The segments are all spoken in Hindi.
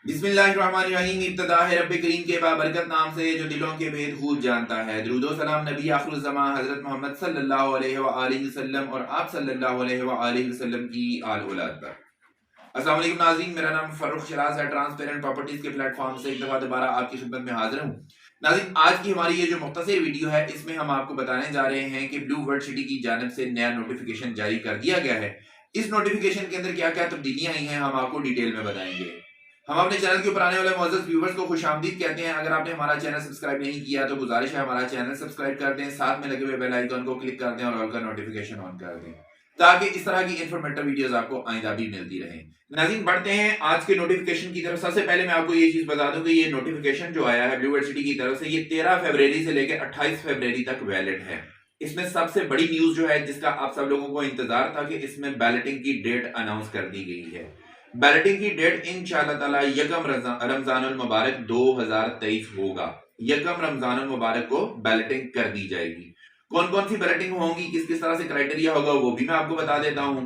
बिस्मिल्लाहिर्रहमानिर्रहीम। इब्तिदा है रब्बे करीम के बाबरकत नाम से जो दिलों के भेद खूब जानता है। दुरूद व सलाम नबी आखिरुज़्ज़मा हज़रत मोहम्मद सल्लल्लाहु अलैहि व आलिहि वसल्लम और आप सल्लल्लाहु अलैहि व आलिहि वसल्लम की आल औलाद पर। अस्सलाम वालेकुम नाज़रीन, मेरा नाम फ़र्रुख शिराज़ है। ट्रांसपेरेंट प्रॉपर्टीज़ के प्लेटफॉर्म से एक दफ़ा दोबारा आपकी खिदमत में हाजिर हूँ। नाज़रीन, आज की हमारी ये जो मुख्तसर वीडियो है, इसमें हम आपको बताने जा रहे हैं कि ब्लू वर्ल्ड सिटी की जानिब से नया नोटिफिकेशन जारी कर दिया गया है। इस नोटिफिकेशन के अंदर क्या क्या तब्दीलियां आई हैं, हम आपको डिटेल में बताएंगे। हम अपने चैनल के ऊपर आने वाले मौजूद व्यूवर्स को खुशामदीद कहते हैं। अगर आपने हमारा चैनल सब्सक्राइब नहीं किया तो गुजारिश है हमारा चैनल सब्सक्राइब कर दें, साथ में लगे हुए बेल आइकन को क्लिक कर दें और ऑल का नोटिफिकेशन ऑन कर दें, ताकि इस तरह की इंफॉर्मेटिव वीडियोस आपको आइंदा भी मिलती रहे। नाज़रीन, बढ़ते हैं आज के नोटिफिकेशन की तरफ। सबसे पहले मैं आपको ये चीज बता दूं कि ये नोटिफिकेशन जो आया है ब्लू वर्ल्ड सिटी की तरफ से, ये 13 फरवरी से लेकर 28 फरवरी तक वैलिड है। इसमें सबसे बड़ी न्यूज जो है, जिसका आप सब लोगों को इंतजार था, कि इसमें बैलेटिंग की डेट अनाउंस कर दी गई है। बैलेटिंग की डेट इंशाअल्लाह ताला यकम रमजानुल मुबारक 2023 होगा। यकम रमजानुल मुबारक को बैलेटिंग कर दी जाएगी। कौन कौन सी बैलेटिंग होंगी, किस किस तरह से क्राइटेरिया होगा, वो भी मैं आपको बता देता हूं।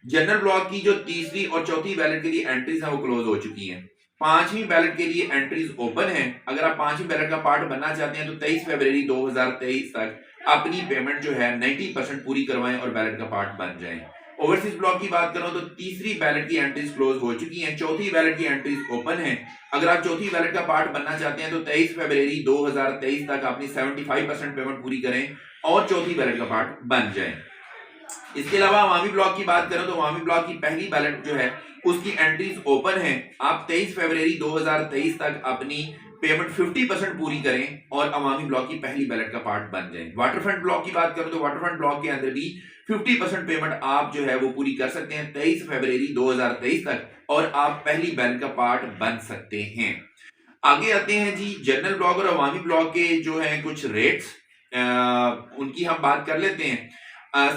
जनरल ब्लॉक की जो तीसरी और चौथी बैलेट के लिए एंट्रीज हैं, वो क्लोज हो चुकी हैं। पांचवी बैलेट के लिए एंट्रीज ओपन है। अगर आप पांचवी बैलेट का पार्ट बनना चाहते हैं तो 23 फरवरी 2023 तक अपनी पेमेंट जो है 90% पूरी करवाएं और बैलेट का पार्ट बन जाएं। ओवरसीज ब्लॉक की बात करो तो तीसरी बैलेट की एंट्रीज क्लोज हो चुकी हैं, चौथी बैलेट की एंट्रीज ओपन है। अगर आप चौथी बैलेट का पार्ट बनना चाहते हैं तो 23 फरवरी 2023 तक अपनी 75% पेमेंट पूरी करें और चौथी बैलेट का पार्ट बन जाए। इसके अलावा अवामी ब्लॉक की बात करें तो अवामी ब्लॉक की पहली बैलेट जो है उसकी एंट्रीज ओपन है। आप 23 फरवरी 2023 तक अपनी पेमेंट 50% पूरी करें और अवामी ब्लॉक की पहली बैलेट का पार्ट बन जाए। वाटरफ्रंट ब्लॉक की बात करें तो वाटरफ्रंट ब्लॉक के अंदर भी 50% पेमेंट आप जो है वो पूरी कर सकते हैं 23 फरवरी 2023 तक और आप पहली बैलेट का पार्ट बन सकते हैं। आगे आते हैं जी, जनरल ब्लॉक और अवामी ब्लॉक के जो है कुछ रेट्स, उनकी हम बात कर लेते हैं।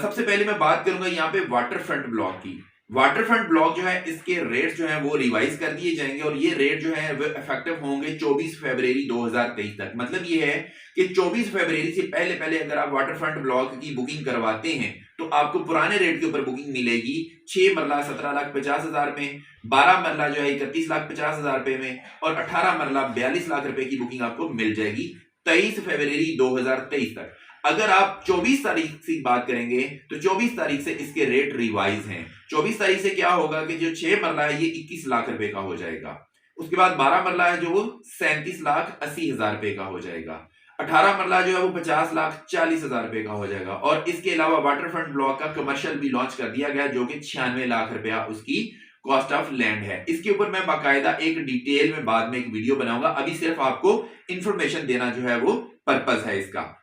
सबसे पहले मैं बात करूंगा यहाँ पे वाटर फ्रंट ब्लॉक की। वाटर फ्रंट ब्लॉक जो है इसके रेट जो है वो रिवाइज कर दिए जाएंगे और ये रेट जो है वो इफेक्टिव होंगे 24 फरवरी 2023 तक। मतलब ये है कि 24 फरवरी से पहले पहले अगर आप वाटर फ्रंट ब्लॉक की बुकिंग करवाते हैं तो आपको पुराने रेट के ऊपर बुकिंग मिलेगी। 6 मरला 17,50,000 में, 12 मरला जो है 31,50,000 रुपए में और 18 मरला 42 लाख रुपए की बुकिंग आपको मिल जाएगी 23 फरवरी 2023 तक। अगर आप 24 तारीख की बात करेंगे तो 24 तारीख से इसके रेट रिवाइज हैं। 24 तारीख से क्या होगा कि जो 6 मरला है ये 21 लाख रुपए का हो जाएगा। उसके बाद 12 मरला है जो वो 37,80,000 रुपए का हो जाएगा। 18 मरला जो है वो 50,40,000 रुपए का हो जाएगा। और इसके अलावा वाटरफ्रंट ब्लॉक का कमर्शियल भी लॉन्च कर दिया गया जो कि 96 लाख रुपया उसकी कॉस्ट ऑफ लैंड है। इसके ऊपर मैं बाकायदा एक डिटेल में बाद में एक वीडियो बनाऊंगा, अभी सिर्फ आपको इंफॉर्मेशन देना जो है वो पर्पस है इसका।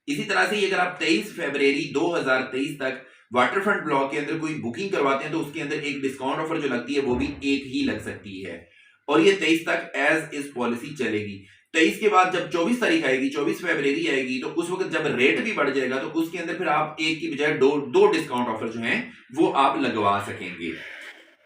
इसी तरह से अगर आप 23 फरवरी 2023 तक वाटरफ्रंट ब्लॉक के अंदर कोई बुकिंग करवाते हैं तो उसके अंदर एक डिस्काउंट ऑफर जो लगती है वो भी एक ही लग सकती है और ये 23 तक एज इज पॉलिसी चलेगी। 23 के बाद जब 24 तारीख आएगी, 24 फरवरी आएगी, तो उस वक्त जब रेट भी बढ़ जाएगा तो उसके अंदर फिर आप एक की बजाय दो डिस्काउंट ऑफर जो हैं वो आप लगवा सकेंगे।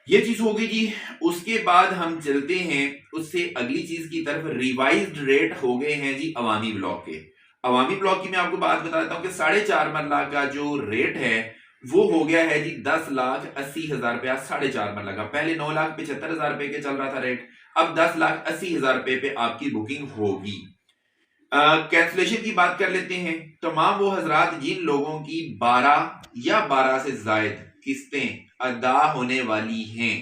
ये चीज होगी जी। उसके बाद हम चलते हैं उससे अगली चीज की तरफ। रिवाइज्ड रेट हो गए हैं जी अवामी ब्लॉक के। अवामी ब्लॉक की मैं आपको बात बता देता हूं कि 4.5 मरला का जो रेट है वो हो गया है जी 10,80,000 रुपया 4.5 मरला का। पहले 9,75,000 रुपए के चल रहा था रेट, अब 10,80,000 रुपए पे आपकी बुकिंग होगी। कैंसलेशन की बात कर लेते हैं। तमाम वो हजरात जिन लोगों की 12 या 12 से जायद किस्तें अदा होने वाली हैं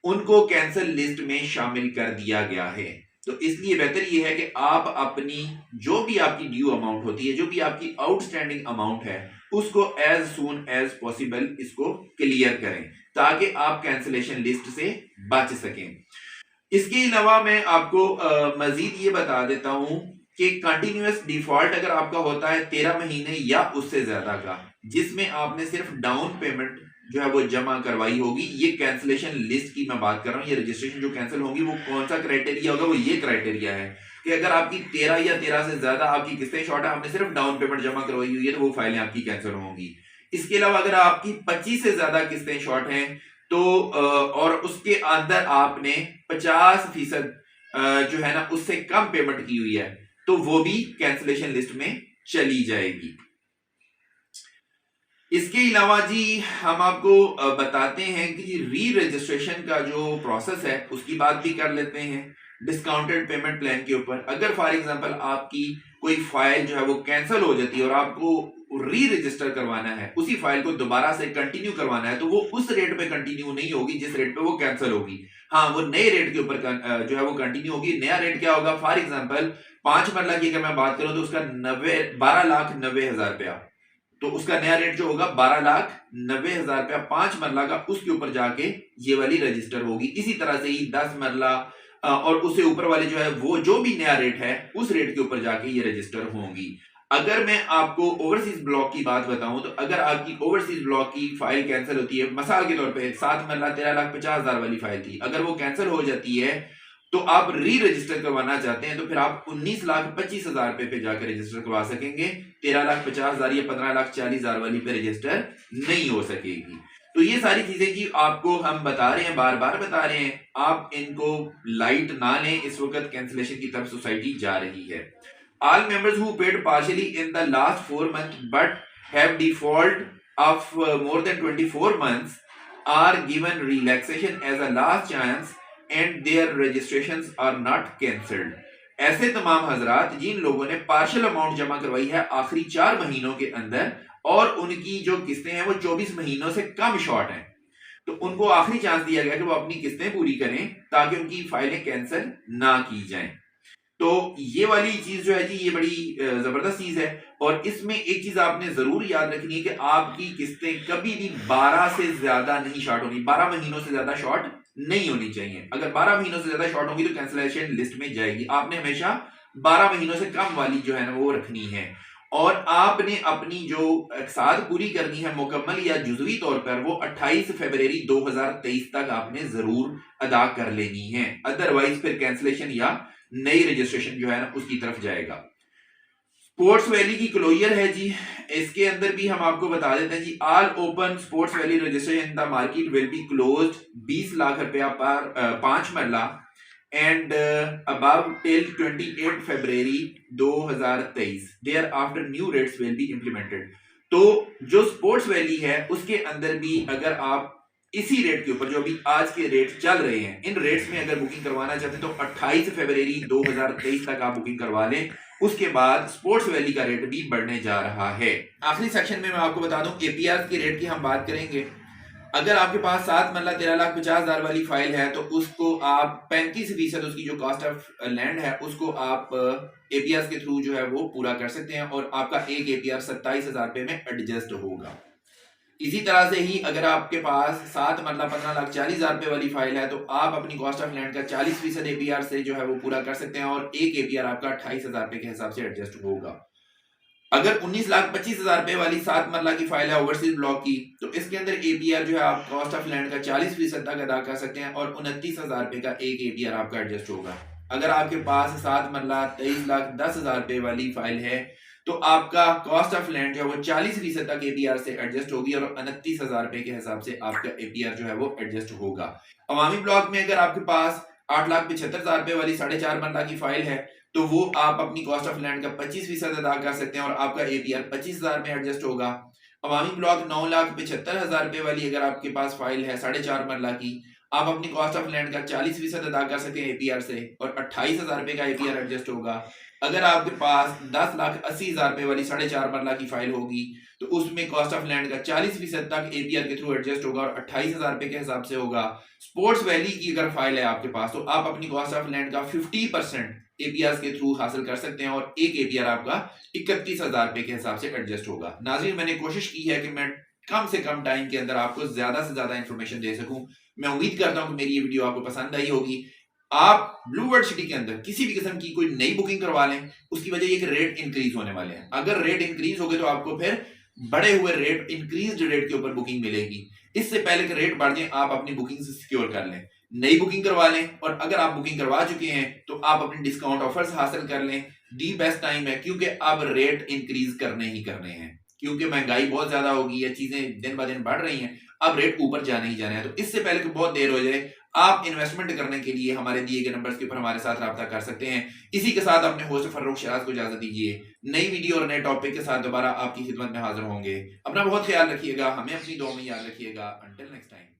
उनको कैंसल लिस्ट में शामिल कर दिया गया है। तो इसलिए बेहतर यह है कि आप अपनी जो भी आपकी ड्यू अमाउंट होती है, जो भी आपकी आउटस्टैंडिंग अमाउंट है, उसको एज सून एज पॉसिबल इसको क्लियर करें ताकि आप कैंसलेशन लिस्ट से बच सकें। इसके अलावा मैं आपको मजीद ये बता देता हूं कि कंटिन्यूअस डिफॉल्ट अगर आपका होता है 13 महीने या उससे ज्यादा का, जिसमें आपने सिर्फ डाउन पेमेंट जो है वो जमा करवाई होगी, ये कैंसिलेशन लिस्ट की मैं बात कर रहा हूं। ये रजिस्ट्रेशन जो कैंसिल होगी वो कौन सा क्राइटेरिया होगा, वो ये क्राइटेरिया है कि अगर आपकी 13 या 13 से ज्यादा आपकी किस्तें शॉर्ट है, आपने सिर्फ डाउन पेमेंट जमा करवाई हुई है, तो वो फाइलें आपकी कैंसिल होंगी। इसके अलावा अगर आपकी 25 से ज्यादा किस्तें शॉर्ट हैं तो और उसके अंदर आपने 50% जो है ना उससे कम पेमेंट की हुई है तो वो भी कैंसिलेशन लिस्ट में चली जाएगी। इसके अलावा जी हम आपको बताते हैं कि री रजिस्ट्रेशन का जो प्रोसेस है उसकी बात भी कर लेते हैं डिस्काउंटेड पेमेंट प्लान के ऊपर। अगर फॉर एग्जांपल आपकी कोई फाइल जो है वो कैंसिल हो जाती है और आपको री रजिस्टर करवाना है, उसी फाइल को दोबारा से कंटिन्यू करवाना है, तो वो उस रेट पे कंटिन्यू नहीं होगी जिस रेट पे वो कैंसिल होगी। हाँ, वो नए रेट के ऊपर जो है वो कंटिन्यू होगी। नया रेट क्या होगा? फॉर एग्जांपल 5 मरला की अगर मैं बात करूं तो उसका 12,90,000 रुपया, तो उसका नया रेट जो होगा 12,90,000 रुपया 5 मरला का, उसके ऊपर जाके ये वाली रजिस्टर होगी। इसी तरह से ही 10 मरला और उससे ऊपर वाले जो है वो जो भी नया रेट है उस रेट के ऊपर जाके ये रजिस्टर होंगी। अगर मैं आपको ओवरसीज ब्लॉक की बात बताऊं तो अगर आपकी ओवरसीज ब्लॉक की फाइल कैंसिल होती है, मिसाल के तौर पे 7 मरला 13,50,000 वाली फाइल थी, अगर वो कैंसिल हो जाती है तो आप री रजिस्टर करवाना चाहते हैं तो फिर आप 19,25,000 रुपए पे जाकर रजिस्टर करवा सकेंगे। 13,50,000 या 15,40,000 वाली पे रजिस्टर नहीं हो सकेगी। तो ये सारी चीजें जी आपको हम बता रहे हैं, बार बार बता रहे हैं, आप इनको लाइट ना लें। इस वक्त कैंसिलेशन की तरफ सोसाइटी जा रही है। All members who paid partially in the last 4 months but have default of more than 24 months are given relaxation as a last chance and their registrations are not cancelled। ऐसे तमाम हजरात जिन लोगों ने पार्शियल अमाउंट जमा करवाई है आखिरी 4 महीनों के अंदर और उनकी जो किस्तें हैं वो 24 महीनों से कम शॉर्ट हैं, तो उनको आखिरी चांस दिया गया कि वो अपनी किस्तें पूरी करें ताकि उनकी फाइलें कैंसिल ना की जाएं। तो ये वाली चीज जो है जी ये बड़ी जबरदस्त चीज है। और इसमें एक चीज आपने जरूर याद रखनी है कि आपकी किस्तें कभी भी 12 से ज्यादा नहीं शॉर्ट होनी, 12 महीनों से ज्यादा शॉर्ट नहीं होनी चाहिए। अगर 12 महीनों से ज्यादा शॉर्ट होगी तो कैंसिलेशन लिस्ट में जाएगी। आपने हमेशा 12 महीनों से कम वाली जो है ना वो रखनी है और आपने अपनी जो अकसाद पूरी करनी है मुकम्मल या जुजवी तौर पर वो 28 फरवरी 2023 तक आपने जरूर अदा कर लेनी है, अदरवाइज फिर कैंसिलेशन या नई रजिस्ट्रेशन जो है ना उसकी तरफ जाएगा। स्पोर्ट्स वैली की क्लोजर है जी, इसके अंदर भी हम आपको बता देते हैं जी, all open sports valley registration in the market will be closed 20 lakh रुपया पर 5 marla and above till 28 February 2023 thereafter new rates will be implemented. तो जो स्पोर्ट्स वैली है उसके अंदर भी अगर आप इसी रेट के ऊपर जो अभी आज के रेट चल रहे हैं इन रेट्स में अगर बुकिंग करवाना चाहते हैं तो 28 फरवरी 2023 तक आप बुकिंग करवा लें। उसके बाद स्पोर्ट्स वैली का रेट भी बढ़ने जा रहा है। आखिरी सेक्शन में मैं आपको बता दूं एपीआर के रेट की हम बात करेंगे। अगर आपके पास 7 मरला 13,50,000 वाली फाइल है तो उसको आप 35% उसकी जो कॉस्ट ऑफ लैंड है उसको आप एपीआर के थ्रू जो है वो पूरा कर सकते हैं और आपका एक एपीआर 27,000 रुपए में एडजस्ट होगा। इसी तरह से ही अगर आपके पास 7 मरला 15,40,000 रुपए वाली फाइल है तो आप अपनी कॉस्ट ऑफ लैंड का 40% एपीआर से जो है वो पूरा कर सकते हैं और एक एपीआर आपका 28,000 रुपए के हिसाब से एडजस्ट होगा। अगर 19,25,000 रुपए वाली 7 मरला की फाइल है ओवरसीज ब्लॉक की तो इसके अंदर एपीआर जो है आप कॉस्ट ऑफ लैंड का 40% तक अदा कर सकते हैं और 29,000 रुपए का एक एपीआर आपका एडजस्ट होगा। अगर आपके पास 7 मरला 23,10,000 रुपए वाली फाइल है तो आपका कॉस्ट ऑफ लैंड जो है वो 40% तक एपीआर से एडजस्ट होगी और 29,000 रुपए के हिसाब से आपका एपीआर जो है वो एडजस्ट होगा। अवामी ब्लॉक में अगर आपके पास 8,75,000 रुपए वाली 4.5 मरला की फाइल है तो वो आप अपनी कॉस्ट ऑफ लैंड का 25% अदा कर सकते हैं और आपका एपीआर 25,000 में एडजस्ट होगा। अवामी ब्लॉक 9,75,000 रुपए वाली अगर आपके पास फाइल है 4.5 मरला की, आप अपनी कॉस्ट ऑफ लैंड का 40% अदा कर सकते हैं एपीआर से और 28,000 रुपए का एपीआर एडजस्ट होगा। अगर आपके पास 10,80,000 रुपए वाली 4.5 मरला की फाइल होगी तो उसमें कॉस्ट ऑफ लैंड का 40% तक एपीआर के थ्रू एडजस्ट होगा और 28,000 रुपए के हिसाब से होगा। स्पोर्ट्स वैली की अगर फाइल है आपके पास तो आप अपनी कॉस्ट ऑफ लैंड का 50% एपीआर के थ्रू हासिल कर सकते हैं और एक एपीआर आपका 31,000 रुपए के हिसाब से एडजस्ट होगा। नाज़रीन, मैंने कोशिश की है कि मैं कम से कम टाइम के अंदर आपको ज्यादा से ज्यादा इंफॉर्मेशन दे सकूं। मैं उम्मीद करता हूं कि मेरी ये वीडियो आपको पसंद आई होगी। आप ब्लू वर्ल्ड सिटी के अंदर किसी भी किस्म की कोई नई बुकिंग करवा लें, उसकी वजह ये कि रेट इंक्रीज होने वाले हैं। अगर रेट इंक्रीज हो गए तो आपको फिर बढ़े हुए रेट, इंक्रीज्ड रेट के ऊपर बुकिंग मिलेगी। इससे पहले कि रेट बढ़ जाए आप अपनी बुकिंग सिक्योर कर लें, नई बुकिंग करवा लें और अगर आप बुकिंग करवा चुके हैं तो आप अपने डिस्काउंट ऑफर्स हासिल कर लें। दी बेस्ट टाइम है क्योंकि अब रेट इंक्रीज करने ही करने हैं, क्योंकि महंगाई बहुत ज्यादा होगी या चीजें दिन ब दिन बढ़ रही हैं। अब रेट ऊपर जाना ही जाना है। तो इससे पहले कि बहुत देर हो जाए, आप इन्वेस्टमेंट करने के लिए हमारे दिए गए नंबर्स के ऊपर हमारे साथ राब्ता कर सकते हैं। इसी के साथ अपने होस्ट फर्रुख शराज को इजाजत दीजिए। नई वीडियो और नए टॉपिक के साथ दोबारा आपकी खिदमत में हाजिर होंगे। अपना बहुत ख्याल रखिएगा, हमें अपनी दुआ में याद रखिएगा। Until next time.